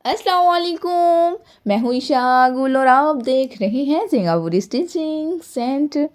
अस्सलाम वालेकुम। मैं हूँ ईशा गुल और आप देख रहे हैं सिंगापुरी स्टिचिंग सेंटर।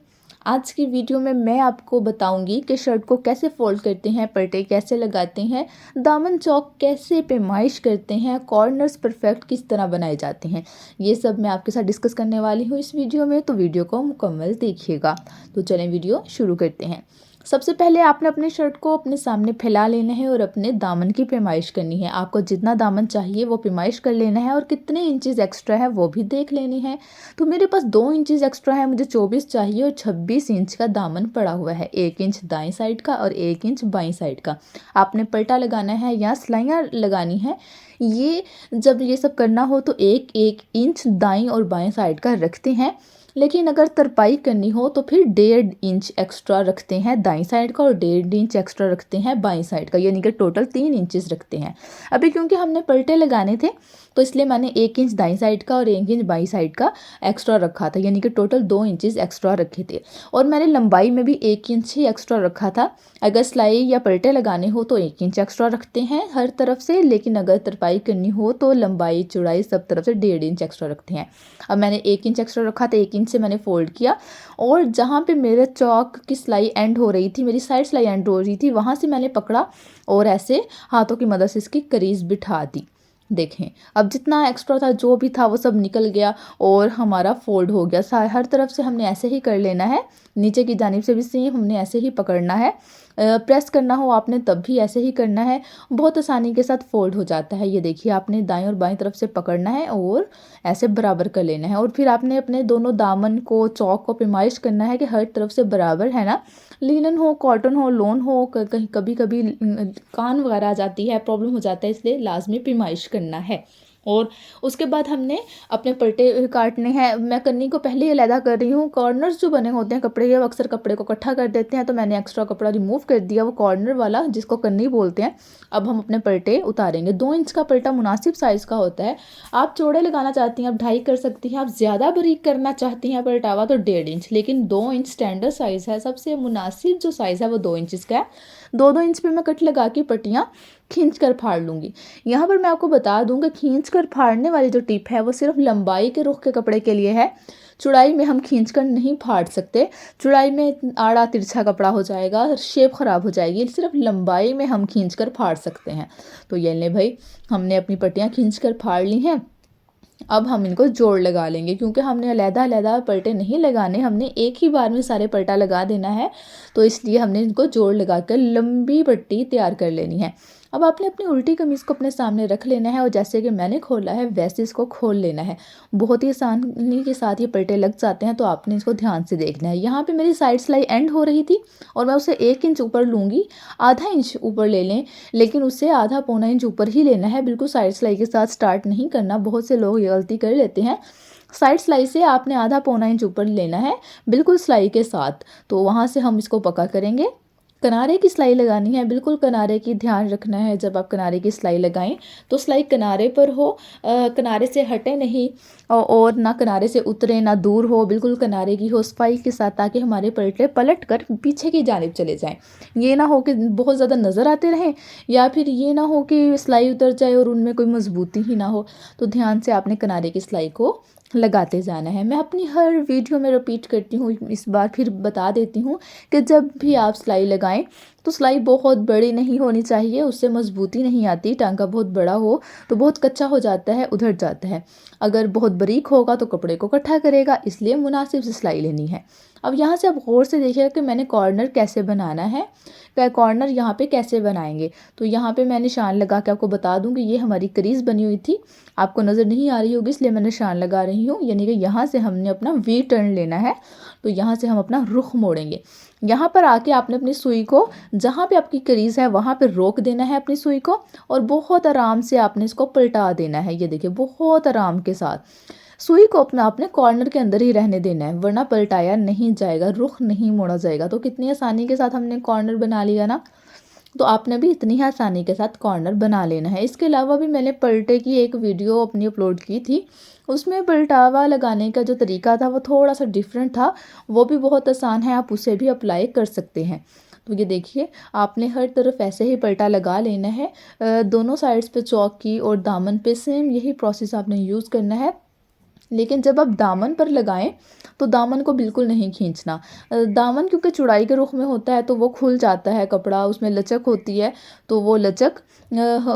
आज की वीडियो में मैं आपको बताऊंगी कि शर्ट को कैसे फोल्ड करते हैं, पट्टे कैसे लगाते हैं, दामन चौक कैसे पैमाइश करते हैं, कॉर्नर्स परफेक्ट किस तरह बनाए जाते हैं। ये सब मैं आपके साथ डिस्कस करने वाली हूँ इस वीडियो में, तो वीडियो को मुकम्मल देखिएगा। तो चलें वीडियो शुरू करते हैं। सबसे पहले आपने अपने शर्ट को अपने सामने फैला लेना है और अपने दामन की पैमाइश करनी है। आपको जितना दामन चाहिए वो पैमाइश कर लेना है और कितने इंचेस एक्स्ट्रा है वो भी देख लेने हैं। तो मेरे पास 2 इंचेस एक्स्ट्रा है, मुझे 24 चाहिए और 26 इंच का दामन पड़ा हुआ है। 1 इंच दाएं साइड का और 1 इंच बाईं साइड का। आपने पलटा लगाना है या सिलाइयाँ लगानी है। ये जब ये सब करना हो तो 1-1 इंच दाईं और बाएं साइड का रखते हैं, लेकिन अगर तरपाई करनी हो तो फिर 1.5 इंच एक्स्ट्रा रखते हैं दाईं साइड का और 1.5 इंच एक्स्ट्रा रखते हैं बाईं साइड का, यानी कि टोटल 3 इंचेस रखते हैं। अभी क्योंकि हमने पलटे लगाने थे तो इसलिए मैंने 1 इंच दाईं साइड का और 1 इंच बाईं साइड का एक्स्ट्रा रखा था, यानी कि टोटल 2 इंचेस एक्स्ट्रा रखे थे। और मैंने लंबाई में भी 1 इंच ही एक्स्ट्रा रखा था। अगर सिलाई या पलटे लगाने हो तो 1 इंच एक्स्ट्रा रखते हैं हर तरफ से, लेकिन अगर तरपाई करनी हो तो लंबाई चौड़ाई सब तरफ से 1.5 इंच एक्स्ट्रा रखते हैं। अब मैंने 1 इंच एक्स्ट्रा रखा था, 1 इंच से मैंने फोल्ड किया और जहाँ पे मेरे चौक की सिलाई एंड हो रही थी, मेरी साइड सिलाई एंड हो रही थी, वहाँ से मैंने पकड़ा और ऐसे हाथों की मदद से इसकी करीज बिठा दी। देखें, अब जितना एक्स्ट्रा था जो भी था वो सब निकल गया और हमारा फोल्ड हो गया। हर तरफ से हमने ऐसे ही कर लेना है, नीचे की जानिब से भी सेम हमने ऐसे ही पकड़ना है। प्रेस करना हो आपने तब भी ऐसे ही करना है, बहुत आसानी के साथ फोल्ड हो जाता है। ये देखिए, आपने दाएं और बाएं तरफ से पकड़ना है और ऐसे बराबर कर लेना है और फिर आपने अपने दोनों दामन को चौक को पैमाइश करना है कि हर तरफ से बराबर है ना। लिनन हो, कॉटन हो, लोन हो, कहीं कभी कभी कान वगैरह आ जाती है, प्रॉब्लम हो जाता है, इसलिए लाजमी पैमाइश करना है। और उसके बाद हमने अपने पलटे काटने हैं। मैं कन्नी को पहले ही अलहदा कर रही हूँ। कॉर्नर्स जो बने होते हैं कपड़े के, वो अक्सर कपड़े को इकट्ठा कर देते हैं, तो मैंने एक्स्ट्रा कपड़ा रिमूव कर दिया, वो कॉर्नर वाला जिसको कन्नी बोलते हैं। अब हम अपने पलटे उतारेंगे। 2 इंच का पलटा मुनासिब साइज़ का होता है। आप चौड़े लगाना चाहती हैं आप 2.5 कर सकती हैं, आप ज़्यादा बारीक करना चाहती हैं पलटावा तो 1.5 इंच, लेकिन 2 इंच स्टैंडर्ड साइज़ है। सबसे मुनासिब जो साइज़ है वो 2 इंच का है। 2-2 इंच पे मैं कट लगा के पट्टियाँ खींच कर फाड़ लूँगी। यहाँ पर मैं आपको बता दूँ कि खींच कर फाड़ने वाली जो टिप है वो सिर्फ लंबाई के रुख के कपड़े के लिए है। चौड़ाई में हम खींच कर नहीं फाड़ सकते। चौड़ाई में आड़ा तिरछा कपड़ा हो जाएगा, शेप ख़राब हो जाएगी। सिर्फ लंबाई में हम खींच कर फाड़ सकते हैं। तो ये ले भाई, हमने अपनी पट्टियाँ खींच कर फाड़ ली हैं। अब हम इनको जोड़ लगा लेंगे, क्योंकि हमने अलहदा पलटे नहीं लगाने, हमने एक ही बार में सारे पलटा लगा देना है, तो इसलिए हमने इनको जोड़ लगा कर लंबी पट्टी तैयार कर लेनी है। अब आपने अपनी उल्टी कमीज़ को अपने सामने रख लेना है और जैसे कि मैंने खोला है वैसे इसको खोल लेना है। बहुत ही आसानी के साथ ये पलटे लग जाते हैं, तो आपने इसको ध्यान से देखना है। यहाँ पे मेरी साइड सिलाई एंड हो रही थी और मैं उसे 1 इंच ऊपर लूँगी, आधा इंच ऊपर ले लें, लेकिन उससे आधा पौना इंच ऊपर ही लेना है। बिल्कुल साइड सिलाई के साथ स्टार्ट नहीं करना, बहुत से लोग ये गलती कर लेते हैं। साइड सिलाई से आपने आधा पौना इंच ऊपर लेना है बिल्कुल सिलाई के साथ, तो वहाँ से हम इसको पक्का करेंगे। किनारे की सिलाई लगानी है, बिल्कुल किनारे की ध्यान रखना है। जब आप किनारे की सिलाई लगाएं तो सिलाई किनारे पर हो, किनारे से हटे नहीं और ना किनारे से उतरे ना दूर हो, बिल्कुल किनारे की हो सफाई के साथ, ताकि हमारे पलटे पलट कर पीछे की जानिब चले जाएं। ये ना हो कि बहुत ज़्यादा नज़र आते रहें, या फिर ये ना हो कि सिलाई उतर जाए और उनमें कोई मजबूती ही ना हो। तो ध्यान से आपने किनारे की सिलाई को लगाते जाना है। मैं अपनी हर वीडियो में रिपीट करती हूँ, इस बार फिर बता देती हूँ कि जब भी आप सिलाई लगाएं तो सिलाई बहुत बड़ी नहीं होनी चाहिए, उससे मजबूती नहीं आती। टांका बहुत बड़ा हो तो बहुत कच्चा हो जाता है, उधड़ जाता है। अगर बहुत बारीक होगा तो कपड़े को इकट्ठा करेगा, इसलिए मुनासिब से सिलाई लेनी है। अब यहाँ से आप गौर से देखिएगा कि मैंने कॉर्नर कैसे बनाना है, कॉर्नर यहाँ पे कैसे बनाएंगे। तो यहाँ पे मैं निशान लगा के आपको बता दूँ कि ये हमारी क्रीज बनी हुई थी, आपको नज़र नहीं आ रही होगी इसलिए मैं निशान लगा रही हूँ। यानी कि यहाँ से हमने अपना वी टर्न लेना है, तो यहाँ से हम अपना रुख मोड़ेंगे। यहाँ पर आके आपने अपनी सुई को जहाँ पे आपकी क्रीज है वहाँ पे रोक देना है अपनी सुई को, और बहुत आराम से आपने इसको पलटा देना है। ये देखिए, बहुत आराम के साथ सुई को अपना आपने कॉर्नर के अंदर ही रहने देना है, वरना पलटाया नहीं जाएगा, रुख नहीं मोड़ा जाएगा। तो कितनी आसानी के साथ हमने कॉर्नर बना लिया ना, तो आपने भी इतनी ही आसानी के साथ कॉर्नर बना लेना है। इसके अलावा भी मैंने पलटे की एक वीडियो अपनी अपलोड की थी, उसमें पलटावा लगाने का जो तरीका था वो थोड़ा सा डिफरेंट था, वो भी बहुत आसान है, आप उसे भी अप्लाई कर सकते हैं। तो ये देखिए आपने हर तरफ ऐसे ही पलटा लगा लेना है। दोनों साइड्स पे चौक की और दामन पे सेम यही प्रोसेस आपने यूज़ करना है। लेकिन जब आप दामन पर लगाएं तो दामन को बिल्कुल नहीं खींचना। दामन क्योंकि चौड़ाई के रुख में होता है तो वो खुल जाता है कपड़ा, उसमें लचक होती है तो वो लचक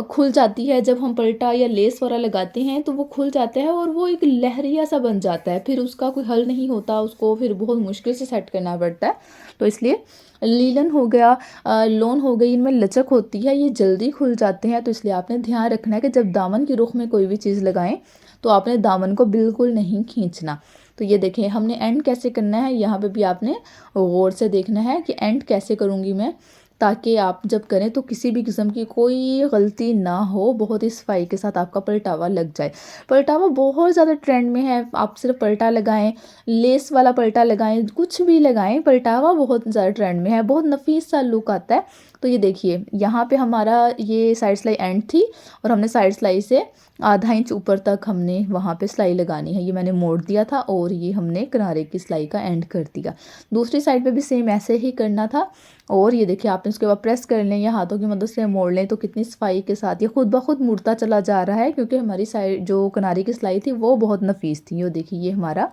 खुल जाती है। जब हम पलटा या लेस वगैरह लगाते हैं तो वो खुल जाता है और वो एक लहरिया सा बन जाता है, फिर उसका कोई हल नहीं होता, उसको फिर बहुत मुश्किल से सेट करना पड़ता है। तो इसलिए लीलन हो गया, लोन हो गई, इनमें लचक होती है, ये जल्दी खुल जाते हैं। तो इसलिए आपने ध्यान रखना है कि जब दामन की रुख में कोई भी चीज़ लगाएं तो आपने दामन को बिल्कुल नहीं खींचना। तो ये देखें हमने एंड कैसे करना है, यहाँ पे भी आपने गौर से देखना है कि एंड कैसे करूँगी मैं, ताकि आप जब करें तो किसी भी किस्म की कोई गलती ना हो, बहुत ही सफाई के साथ आपका पलटावा लग जाए। पलटावा बहुत ज़्यादा ट्रेंड में है, आप सिर्फ पलटा लगाएं, लेस वाला पलटा लगाएं, कुछ भी लगाएं, पलटावा बहुत ज़्यादा ट्रेंड में है, बहुत नफीस सा लुक आता है। तो ये देखिए यहाँ पे हमारा ये साइड सिलाई एंड थी और हमने साइड सिलाई से आधा इंच ऊपर तक हमने वहाँ पे सिलाई लगानी है। ये मैंने मोड़ दिया था और ये हमने किनारे की सिलाई का एंड कर दिया। दूसरी साइड पे भी सेम ऐसे ही करना था। और ये देखिए आपने उसके बाद प्रेस कर लें या हाथों की मदद से मोड़ लें तो कितनी सफाई के साथ ये खुद ब खुद मुड़ता चला जा रहा है, क्योंकि हमारी साइड जो किनारे की सिलाई थी वो बहुत नफीस थी। ये देखिए ये हमारा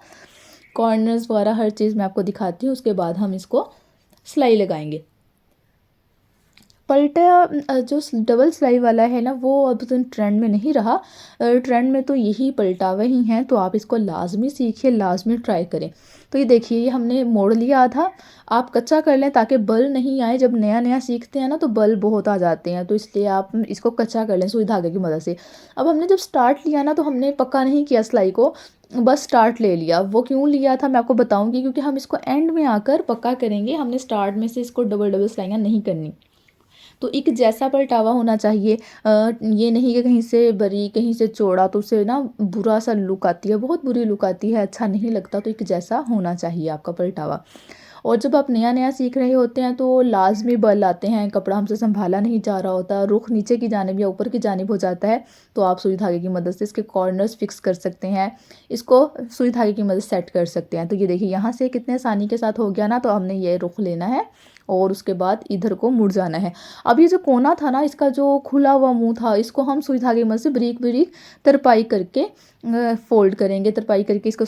कॉर्नर्स वगैरह हर चीज़ मैं आपको दिखाती हूँ, उसके बाद हम इसको सिलाई लगाएंगे। पलटा जो डबल सिलाई वाला है ना वो अब तो ट्रेंड में नहीं रहा, ट्रेंड में तो यही पलटावे ही हैं। तो आप इसको लाजमी सीखिए, लाजमी ट्राई करें। तो ये देखिए ये हमने मोड़ लिया था, आप कच्चा कर लें ताकि बल नहीं आए। जब नया नया सीखते हैं ना तो बल बहुत आ जाते हैं, तो इसलिए आप इसको कच्चा कर लें सुई धागे की मदद से। अब हमने जब स्टार्ट लिया ना तो हमने पक्का नहीं किया सिलाई को, बस स्टार्ट ले लिया। वो क्यों लिया था मैं आपको बताऊंगी, क्योंकि हम इसको एंड में आकर पक्का करेंगे, हमने स्टार्ट में से इसको डबल डबल सिलाइयाँ नहीं करनी। तो एक जैसा पलटावा होना चाहिए, ये नहीं कि कहीं से बरी कहीं से चौड़ा, तो उससे ना बुरा सा लुक आती है, बहुत बुरी लुक आती है, अच्छा नहीं लगता। तो एक जैसा होना चाहिए आपका पलटावा। और जब आप नया नया सीख रहे होते हैं तो लाजमी बल आते हैं, कपड़ा हमसे संभाला नहीं जा रहा होता, रुख नीचे की जानिब या ऊपर की जानिब हो जाता है, तो आप सुई धागे की मदद से इसके कॉर्नर्स फिक्स कर सकते हैं, इसको सुई धागे की मदद सेट कर सकते हैं। तो ये देखिए यहाँ से कितने आसानी के साथ हो गया ना। तो हमने ये रुख लेना है और उसके बाद इधर को मुड़ जाना है। अब ये जो कोना था ना, इसका जो खुला हुआ मुंह था, इसको हम सुई धागे की मदद से बारीक बारीक तरपाई करके फोल्ड करेंगे, तरपाई करके इसको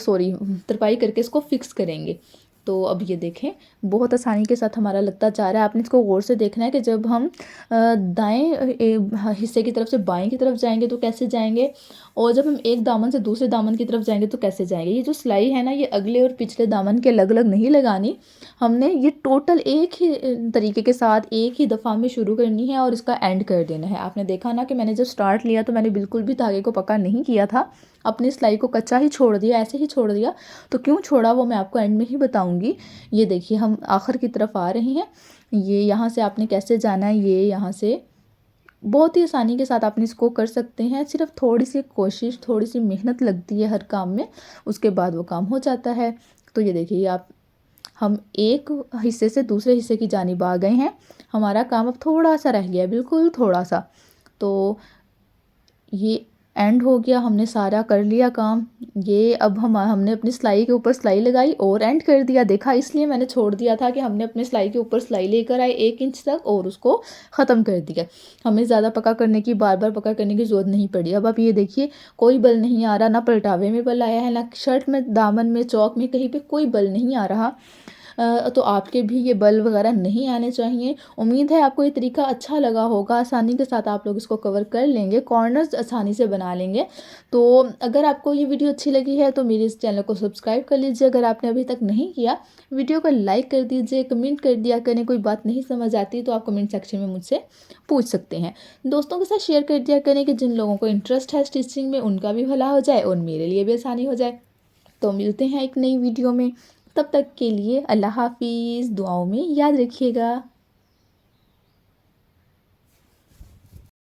तरपाई करके इसको फिक्स करेंगे। तो अब ये देखें बहुत आसानी के साथ हमारा लगता जा रहा है। आपने इसको गौर से देखना है कि जब हम दाएं हिस्से की तरफ से बाएं की तरफ जाएंगे तो कैसे जाएंगे, और जब हम एक दामन से दूसरे दामन की तरफ जाएंगे तो कैसे जाएंगे। ये जो सिलाई है ना, ये अगले और पिछले दामन के अलग अलग नहीं लगानी, हमने ये टोटल एक ही तरीके के साथ एक ही दफ़ा में शुरू करनी है और इसका एंड कर देना है। आपने देखा ना कि मैंने जब स्टार्ट लिया तो मैंने बिल्कुल भी धागे को पक्का नहीं किया था, अपनी सिलाई को कच्चा ही छोड़ दिया, ऐसे ही छोड़ दिया। तो क्यों छोड़ा वो मैं आपको एंड में ही बताऊंगी। ये देखिए हम आखिर की तरफ आ रहे हैं, ये यहाँ से आपने कैसे जाना है, ये यहाँ से बहुत ही आसानी के साथ आपने इसको कर सकते हैं। सिर्फ थोड़ी सी कोशिश, थोड़ी सी मेहनत लगती है हर काम में, उसके बाद वो काम हो जाता है। तो ये देखिए आप हम एक हिस्से से दूसरे हिस्से की जानिब आ गए हैं, हमारा काम अब थोड़ा सा रह गया है, बिल्कुल थोड़ा सा। तो ये एंड हो गया, हमने सारा कर लिया काम। ये अब हमने अपनी सिलाई के ऊपर सिलाई लगाई और एंड कर दिया। देखा, इसलिए मैंने छोड़ दिया था कि हमने अपनी सिलाई के ऊपर सिलाई लेकर आए 1 इंच तक और उसको ख़त्म कर दिया। हमें ज़्यादा पक्का करने की, बार बार पक्का करने की ज़रूरत नहीं पड़ी। अब आप ये देखिए कोई बल नहीं आ रहा, ना पलटावे में बल आया है, ना शर्ट में, दामन में, चौक में, कहीं पर कोई बल नहीं आ रहा। तो आपके भी ये बल वगैरह नहीं आने चाहिए। उम्मीद है आपको ये तरीका अच्छा लगा होगा, आसानी के साथ आप लोग इसको कवर कर लेंगे, कॉर्नर्स आसानी से बना लेंगे। तो अगर आपको ये वीडियो अच्छी लगी है तो मेरे इस चैनल को सब्सक्राइब कर लीजिए, अगर आपने अभी तक नहीं किया। वीडियो को लाइक कर दीजिए, कमेंट कर दिया करें, कोई बात नहीं समझ आती तो आप कमेंट सेक्शन में मुझसे पूछ सकते हैं। दोस्तों के साथ शेयर कर दिया करें कि जिन लोगों को इंटरेस्ट है स्टिचिंग में उनका भी भला हो जाए और मेरे लिए भी आसानी हो जाए। तो मिलते हैं एक नई वीडियो में, तब तक के लिए अल्लाह हाफिज़, दुआओं में याद रखिएगा।